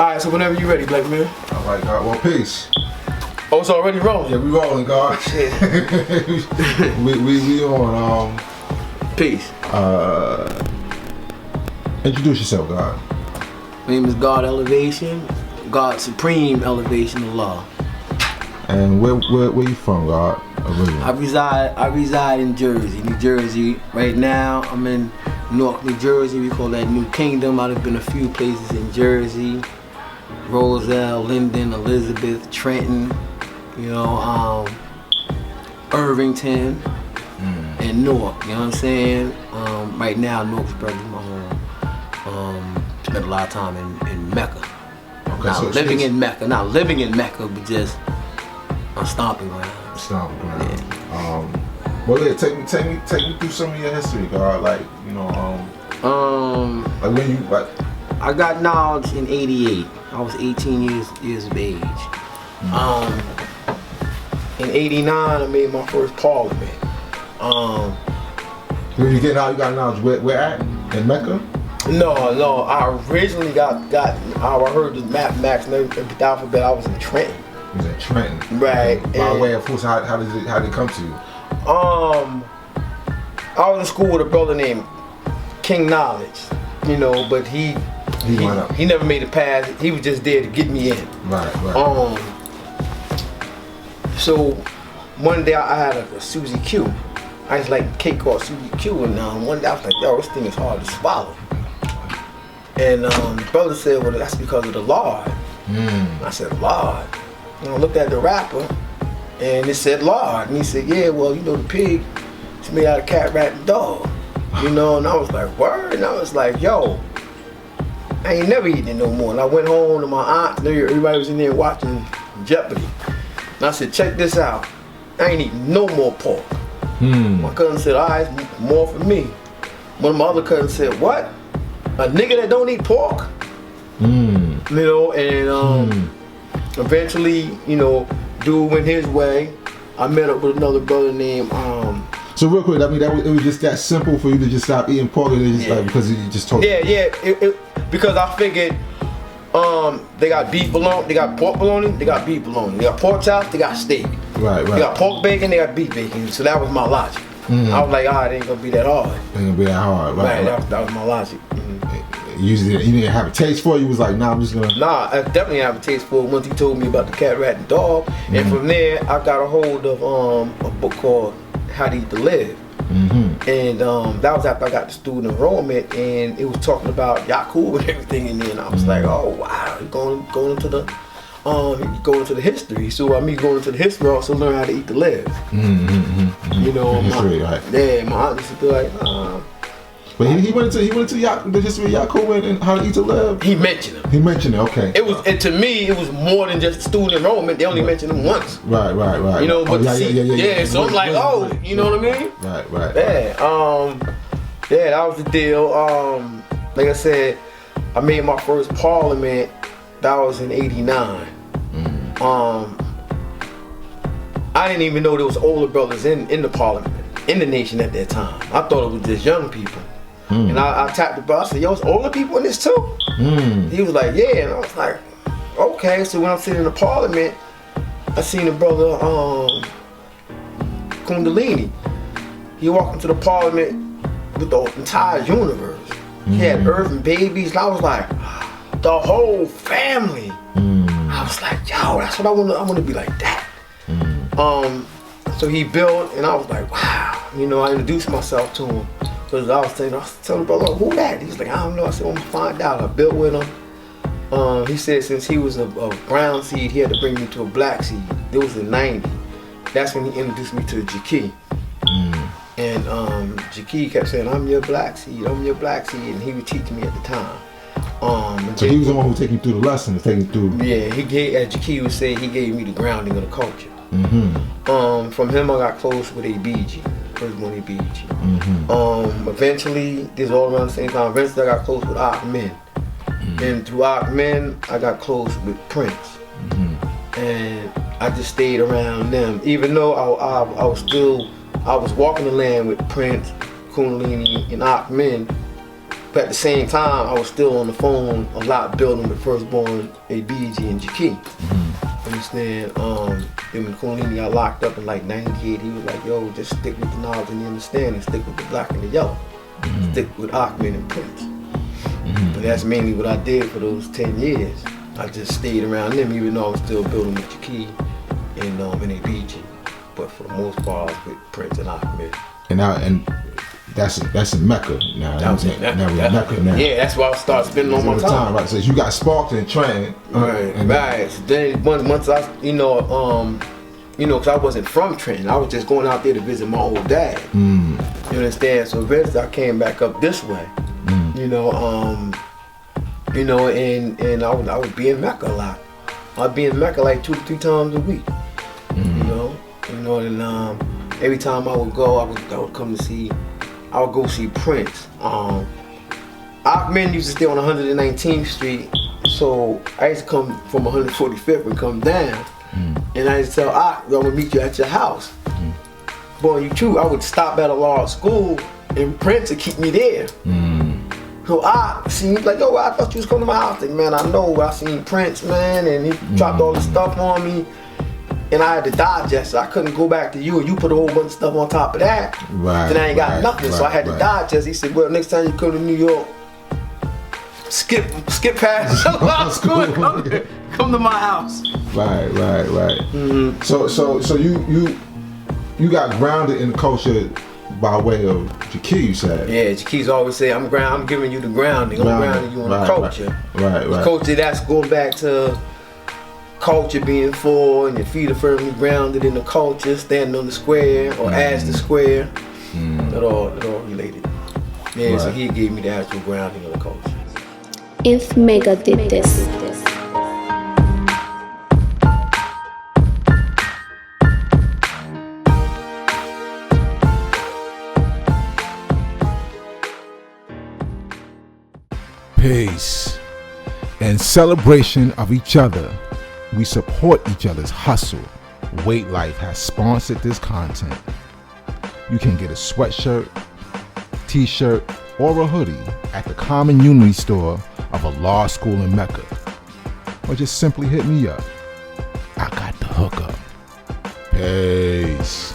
Alright, so whenever you're ready, black man. Alright, God. Well, peace. Oh, it's already rolling? Yeah, we rolling, God. Shit. we on, Peace. Introduce yourself, God. My name is God Elevation. God Supream Elavatian of law. And where you from, God? I reside in Jersey, New Jersey. Right now, I'm in Newark, New Jersey. We call that New Kingdom. I've been a few places in Jersey. Roselle, Linden, Elizabeth, Trenton, Irvington, and Newark. You know what I'm saying? Right now, Newark's probably my home. Spent a lot of time in Mecca. Okay, Not living in Mecca, but just on stomping ground. Stomping ground. Yeah. Well, yeah, take me through some of your history, God. Like, like when you I got knowledge in '88. I was 18 years of age. In '89, I made my first parliament. When you get out, you got knowledge. Where at? In Mecca? No. I originally got I heard the mathematics and the alphabet. I was in Trenton. You was in Trenton. Right. By way of who's how did it come to you? I was in school with a brother named King Knowledge. But he never made it past. He was just there to get me in. Right. So one day I had a Suzy Q. I just like cake called Suzy Q, and one day I was like, yo, this thing is hard to swallow. And the brother said, well, that's because of the lard. I said, lard? I looked at the wrapper, and it said lard. And he said, yeah, well, the pig is made out of cat, rat, and dog. And I was like, word? And I was like, yo, I ain't never eating it no more. And I went home to my aunt, and everybody was in there watching Jeopardy. And I said, check this out. I ain't eating no more pork. My cousin said, all right, more for me. One of my other cousins said, what? A nigga that don't eat pork? Eventually, dude went his way. I met up with another brother named So real quick, I mean, it was just that simple for you to just stop eating pork, and just like because you just told. Yeah. Because I figured, they got beef bologna, they got pork bologna, they got beef bologna, they got pork chops, they got steak. Right. They got pork bacon, they got beef bacon. So that was my logic. I was like, it ain't gonna be that hard. Ain't gonna be that hard, right? That was my logic. You didn't have a taste for it. You was like, nah, I'm just gonna. Nah, I definitely have a taste for it once he told me about the cat, rat, and dog. And from there, I got a hold of a book called How to Eat to Live. And that was after I got the student enrollment, and it was talking about Yakub and everything in there. And I was like, oh wow, going into the history. So going into the history, I also learn how to eat to live. History, right? Yeah, my aunt used to be like, But he went into the history of Yakub and how to eat to live. He mentioned him. He mentioned it. Okay. It was, and to me, it was more than just student enrollment. They only mentioned him once. Right. But so I'm like, oh, you know what I mean? Right. Yeah, that was the deal. Like I said, I made my first parliament. That was in '89. I didn't even know there was older brothers in the parliament, in the nation at that time. I thought it was just young people. And I tapped the brother. I said, yo, it's older people in this too? He was like, yeah. And I was like, okay. So when I'm sitting in the parliament, I seen the brother Kundalini. He walked into the parliament with the entire universe. He had Earth and babies. And I was like, the whole family. I was like, yo, that's what I want to be like that. So he built, and I was like, wow. I introduced myself to him. Because I was telling the brother, who that? He's like, I don't know. I said, I'm going to find out. I built with him. He said since he was a brown seed, he had to bring me to a black seed. It was in '90. That's when he introduced me to Jaki. And Jaki kept saying, I'm your black seed, and he was teaching me at the time. So he was the one who was taking you through the lessons, Yeah, as Jaki would say, he gave me the grounding of the culture. From him I got close with ABG. First one ABG. Eventually, this is all around the same time. Eventually I got close with Ahmed. And through Ahmed, I got close with Prince. And I just stayed around them. Even though I was walking the land with Prince, Kundalini, and Ahmed, But at the same time, I was still on the phone a lot building with firstborn ABG and Jaki. Understand? Then when Colini got locked up in like 98, he was like, yo, just stick with the knowledge and the understanding, stick with the black and the yellow. Stick with Ahmed and Prince. And that's mainly what I did for those 10 years. I just stayed around them even though I was still building with Jaki and ABG. But for the most part, I was with Prince and Ahmed. And that's in Mecca now. Now we're in Mecca now. Yeah, that's where I started spending all my time. Right. So you got sparked in Trenton. Right. So then once I, because I wasn't from Trenton, I was just going out there to visit my old dad. You understand? So eventually I came back up this way. And I would be in Mecca a lot. I'd be in Mecca like 2 to 3 times a week. And every time I would go, I would go see Prince. Ahmed used to stay on 119th Street, so I used to come from 145th and come down. And I used to tell I'm gonna meet you at your house. Boy, I would stop at a large school and Prince would keep me there. So I seen like, yo, I thought you was coming to my house. Like, man, I know. I seen Prince, man, and he dropped all the stuff on me. And I had to digest it. I couldn't go back to you, and you put a whole bunch of stuff on top of that. Then I ain't got nothing, so I had to digest. He said, well, next time you come to New York, skip past school and come to my house. Right. So you got grounded in the culture by way of Jaki, you said. Yeah, Jaki's always say, I'm giving you the grounding. I'm grounding you in the culture. Right. The culture that's going back to culture being full and your feet are firmly grounded in the culture, standing on the square or as the square. That all related. Yeah, so he gave me the actual grounding of the culture. If Mecca did this. Peace. In celebration of each other, we support each other's hustle. Weight Life has sponsored this content. You can get a sweatshirt, t-shirt, or a hoodie at the Common Unity store of a law school in Mecca. Or just simply hit me up. I got the hookup. Peace.